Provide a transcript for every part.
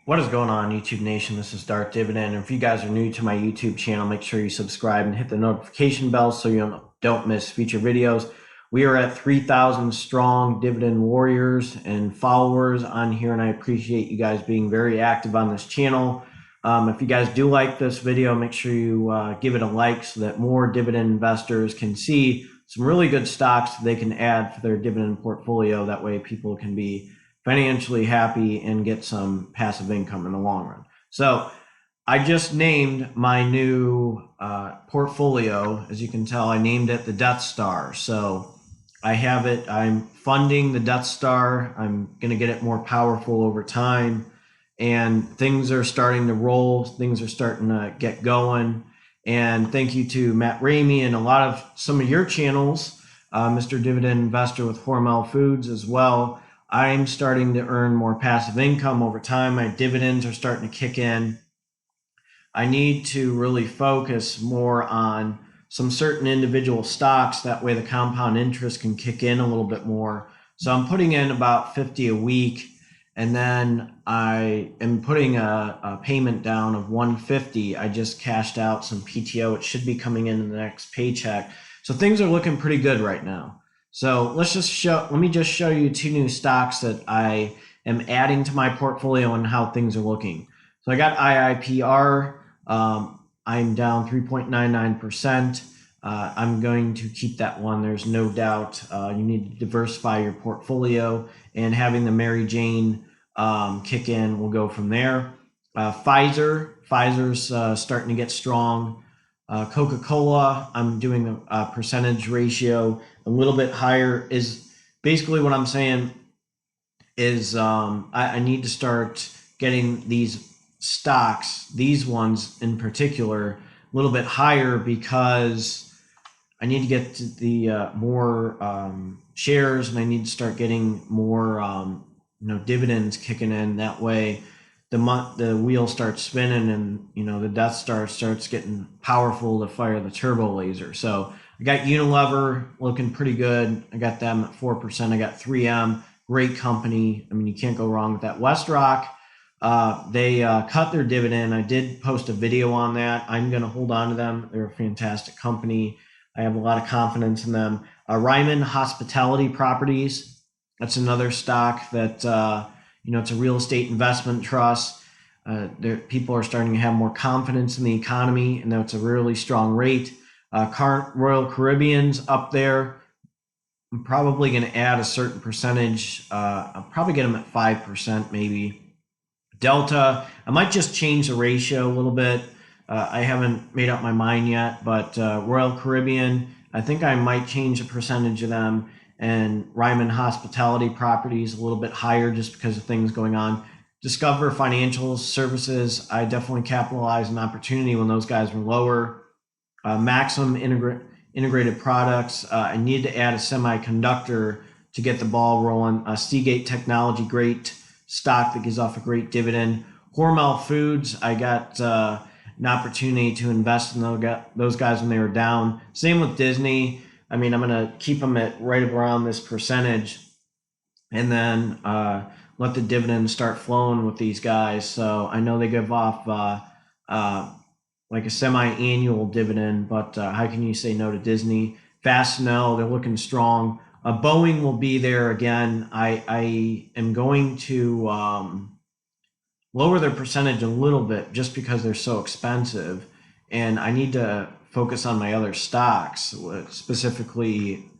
What is going on, YouTube Nation? This is Darth Dividend. And if you guys are new to my YouTube channel, make sure you subscribe and hit the notification bell so you don't miss future videos. We are at 3,000 strong dividend warriors and followers on here, and I appreciate you guys being very active on this channel. If you guys do like this video, make sure you give it a like so that more dividend investors can see some really good stocks they can add for their dividend portfolio. That way people can be financially happy and get some passive income in the long run. So I just named my new portfolio. As you can tell, I named it the Death Star. So I have it, I'm funding the Death Star. I'm going to get it more powerful over time. And things are starting to roll. Things are starting to get going. And thank you to Matt Ramey and a lot of some of your channels, Mr. Dividend Investor with Hormel Foods as well. I'm starting to earn more passive income over time. My dividends are starting to kick in. I need to really focus more on some certain individual stocks. That way the compound interest can kick in a little bit more. So I'm putting in about 50 a week, and then I am putting a payment down of 150. I just cashed out some PTO. It should be coming in the next paycheck. So things are looking pretty good right now. So let me just show you two new stocks that I am adding to my portfolio and how things are looking. So I got IIPR. I'm down 3.99%. I'm going to keep that one. There's no doubt. You need to diversify your portfolio, and having the Mary Jane kick in will go from there. Pfizer's starting to get strong. Coca-Cola, I'm doing a percentage ratio a little bit higher. Is basically what I'm saying is I need to start getting these stocks, these ones in particular, a little bit higher, because I need to get to the more shares, and I need to start getting more dividends kicking in. That way the wheel starts spinning, and the Death Star starts getting powerful to fire the turbo laser. So I got Unilever looking pretty good. I got them at 4%. I got 3M, great company. I mean, you can't go wrong with that. WestRock, they cut their dividend. I did post a video on that. I'm going to hold on to them. They're a fantastic company. I have a lot of confidence in them. Ryman Hospitality Properties, that's another stock that it's a real estate investment trust. People are starting to have more confidence in the economy, and that's a really strong rate. Royal Caribbean's up there. I'm probably going to add a certain percentage. I'll probably get them at 5% maybe. Delta, I might just change the ratio a little bit. I haven't made up my mind yet, but Royal Caribbean, I think I might change the percentage of them. And Ryman Hospitality Properties a little bit higher just because of things going on. Discover Financial Services, I definitely capitalized an opportunity when those guys were lower. Maxim Integrated Products, I need to add a semiconductor to get the ball rolling. Seagate Technology, great stock that gives off a great dividend. Hormel Foods, I got an opportunity to invest in those guys when they were down. Same with Disney. I mean, I'm going to keep them at right around this percentage, and then let the dividends start flowing with these guys. So I know they give off like a semi-annual dividend, but how can you say no to Disney? Fastenal, they're looking strong. Boeing will be there again. I am going to lower their percentage a little bit just because they're so expensive, and I need to focus on my other stocks, specifically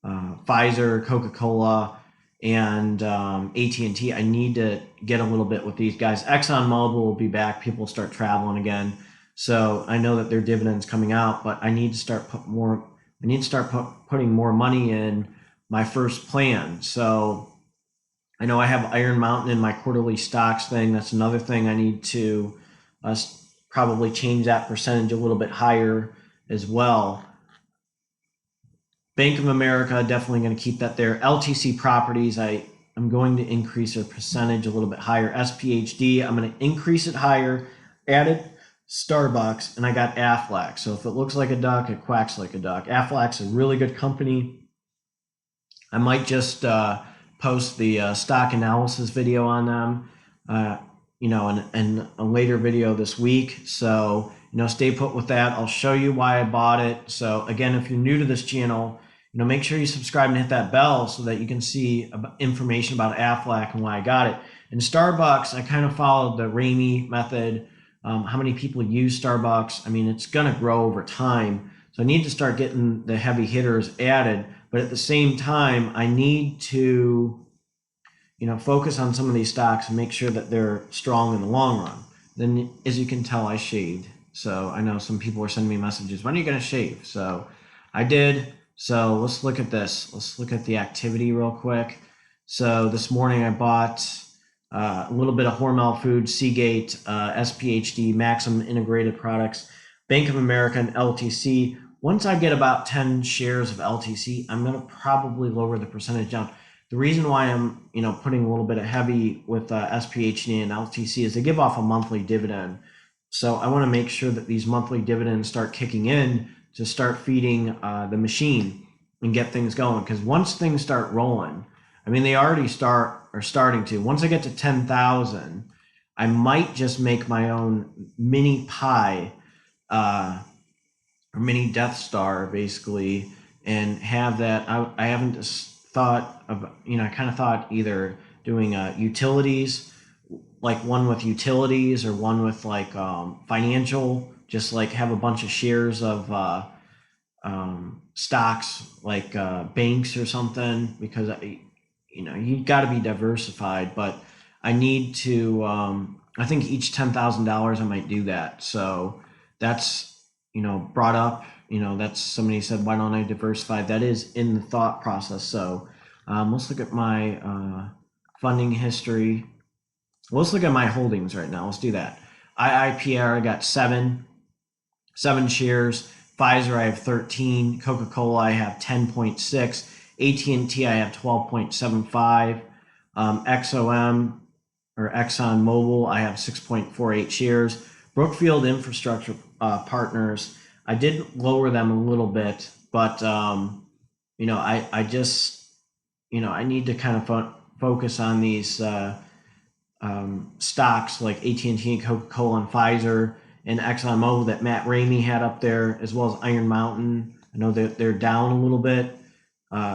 Pfizer, Coca-Cola, and AT&T. I need to get a little bit with these guys. ExxonMobil will be back. People start traveling again. So I know that their dividends coming out, but I need to start putting more money in my first plan. So I know I have Iron Mountain in my quarterly stocks thing. That's another thing I need to probably change that percentage a little bit higher as well. Bank of America, definitely going to keep that there. LTC Properties, I'm going to increase their percentage a little bit higher. SPHD, I'm going to increase it higher. Added Starbucks, and I got Aflac. So if it looks like a duck, it quacks like a duck. Aflac's a really good company. I might just post the stock analysis video on them. in a later video this week. So, stay put with that. I'll show you why I bought it. So again, if you're new to this channel, make sure you subscribe and hit that bell so that you can see information about Aflac and why I got it. In Starbucks, I kind of followed the Ramey method. How many people use Starbucks? I mean, it's going to grow over time. So I need to start getting the heavy hitters added. But at the same time, I need to, focus on some of these stocks and make sure that they're strong in the long run. Then, as you can tell, I shaved. So I know some people are sending me messages, when are you going to shave? So I did. So let's look at this. Let's look at the activity real quick. So this morning I bought a little bit of Hormel Foods, Seagate, SPHD, Maximum Integrated Products, Bank of America, and LTC. Once I get about 10 shares of LTC, I'm going to probably lower the percentage down. The reason why I'm, putting a little bit of heavy with SPHD and LTC is they give off a monthly dividend. So I want to make sure that these monthly dividends start kicking in to start feeding the machine and get things going. Because once things start rolling, I mean, they already are starting to. Once I get to 10,000, I might just make my own mini pie or mini Death Star, basically, and have that. I haven't just thought of, I kind of thought either doing utilities, like one with utilities or one with like financial, just like have a bunch of shares of stocks like banks or something, because you got to be diversified. But I need to I think each $10,000 I might do that. So that's brought up, that's somebody said, why don't I diversify? That is in the thought process. So let's look at my funding history. Well, let's look at my holdings right now. Let's do that. IIPR, I got seven shares. Pfizer, I have 13. Coca-Cola, I have 10.6. AT&T, I have 12.75. XOM or Exxon Mobil, I have 6.48 shares. Brookfield Infrastructure Partners, I did lower them a little bit, but I just I need to kind of focus on these stocks like AT&T and Coca-Cola and Pfizer and ExxonMobil that Matt Ramey had up there, as well as Iron Mountain. I know that they're down a little bit.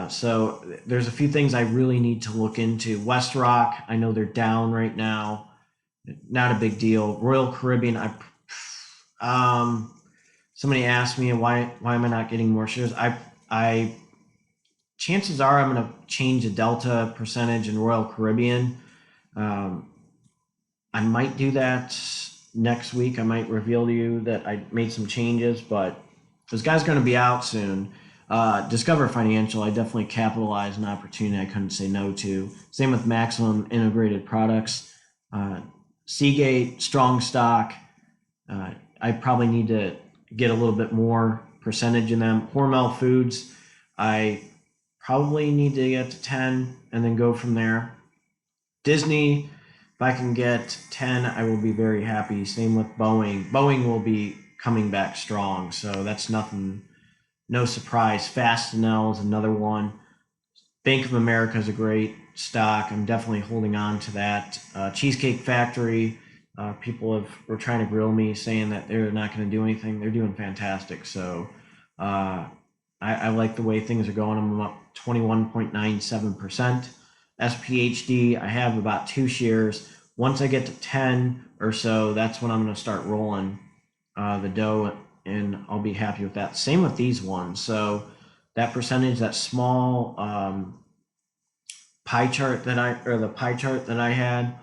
So there's a few things I really need to look into. WestRock, I know they're down right now. Not a big deal. Royal Caribbean, somebody asked me why am I not getting more shares? I chances are I'm going to change the delta percentage in Royal Caribbean. I might do that next week. I might reveal to you that I made some changes, but this guy's going to be out soon. Discover Financial, I definitely capitalized an opportunity I couldn't say no to. Same with Maximum Integrated Products. Seagate, strong stock. I probably need to get a little bit more percentage in them. Hormel Foods, I probably need to get to 10 and then go from there. Disney, if I can get 10, I will be very happy. Same with Boeing. Boeing will be coming back strong, so that's nothing, no surprise. Fastenal is another one. Bank of America is a great stock. I'm definitely holding on to that. Cheesecake Factory, people were trying to grill me saying that they're not going to do anything. They're doing fantastic. So I like the way things are going. I'm up 21.97%. SPHD, I have about 2 shares. Once I get to 10 or so, that's when I'm going to start rolling the dough, and I'll be happy with that. Same with these ones. So that percentage, that small pie chart that I had,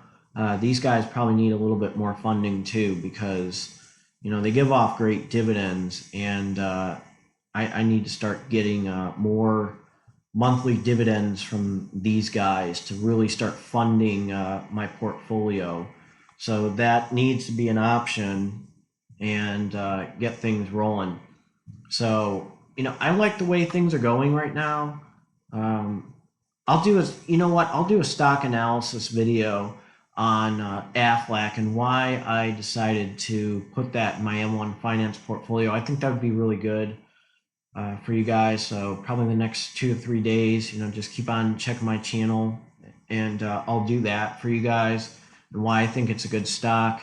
these guys probably need a little bit more funding too, because they give off great dividends, and I need to start getting more monthly dividends from these guys to really start funding my portfolio. So that needs to be an option and get things rolling. So, I like the way things are going right now. I'll do a stock analysis video on Aflac and why I decided to put that in my M1 Finance portfolio. I think that would be really good for you guys. So probably in the next 2 to 3 days, just keep on checking my channel, and I'll do that for you guys. and why I think it's a good stock.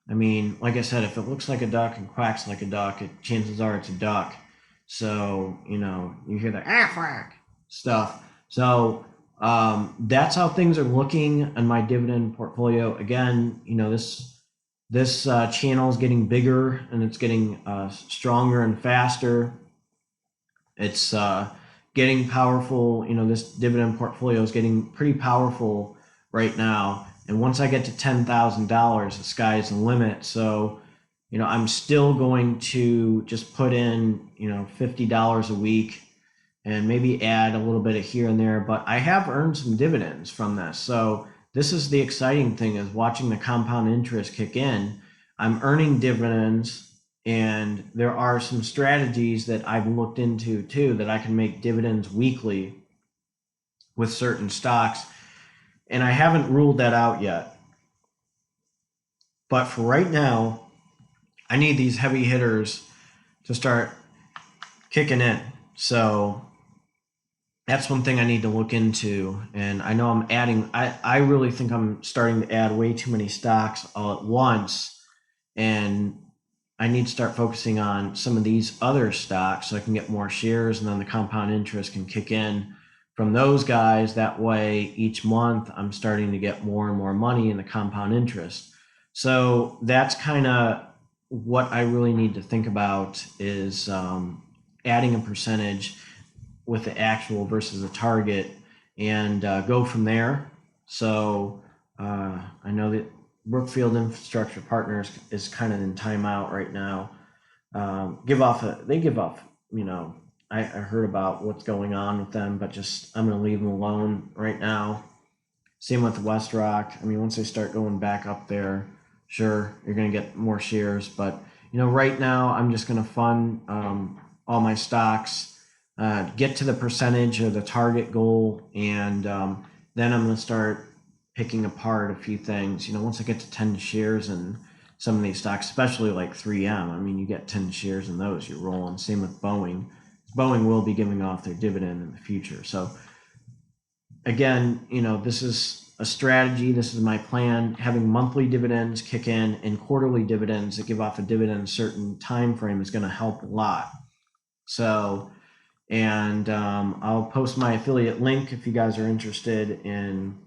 I mean, like I said, if it looks like a duck and quacks like a duck, chances are it's a duck. So, you hear the quack stuff. So that's how things are looking in my dividend portfolio. Again, this channel is getting bigger and it's getting stronger and faster. It's getting powerful. This dividend portfolio is getting pretty powerful right now. And once I get to $10,000, the sky's the limit. So, I'm still going to just put in, $50 a week and maybe add a little bit of here and there. But I have earned some dividends from this. So this is the exciting thing, is watching the compound interest kick in. I'm earning dividends, and there are some strategies that I've looked into too, that I can make dividends weekly with certain stocks. And I haven't ruled that out yet. But for right now, I need these heavy hitters to start kicking in. So that's one thing I need to look into. And I know I'm adding, I really think I'm starting to add way too many stocks all at once. And I need to start focusing on some of these other stocks so I can get more shares, and then the compound interest can kick in from those guys. That way, each month I'm starting to get more and more money in the compound interest. So that's kind of what I really need to think about, is adding a percentage with the actual versus the target, and go from there. So I know that Brookfield Infrastructure Partners is kind of in timeout right now. They give off, I heard about what's going on with them, but just, I'm going to leave them alone right now. Same with WestRock. I mean, once they start going back up there, sure, you're going to get more shares. But, right now I'm just going to fund all my stocks, get to the percentage or the target goal, and then I'm going to start picking apart a few things. Once I get to 10 shares in some of these stocks, especially like 3M, I mean, you get 10 shares in those, you're rolling. Same with Boeing. Boeing will be giving off their dividend in the future. So again, this is a strategy. This is my plan. Having monthly dividends kick in and quarterly dividends that give off a dividend in a certain time frame is going to help a lot. So, and I'll post my affiliate link if you guys are interested in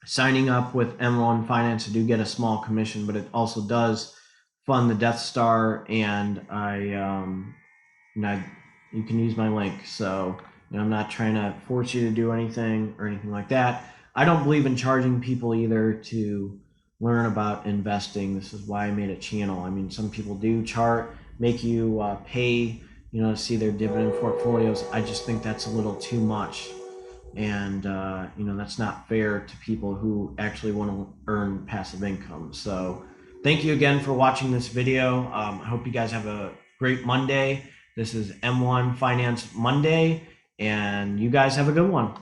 signing up with M1 Finance. I do get a small commission, but it also does fund the Death Star, and you can use my link. So I'm not trying to force you to do anything or anything like that. I don't believe in charging people either to learn about investing. This is why I made a channel. I mean, some people do make you pay, to see their dividend portfolios. I just think that's a little too much. And, that's not fair to people who actually want to earn passive income. So thank you again for watching this video. I hope you guys have a great Monday. This is M1 Finance Monday, and you guys have a good one.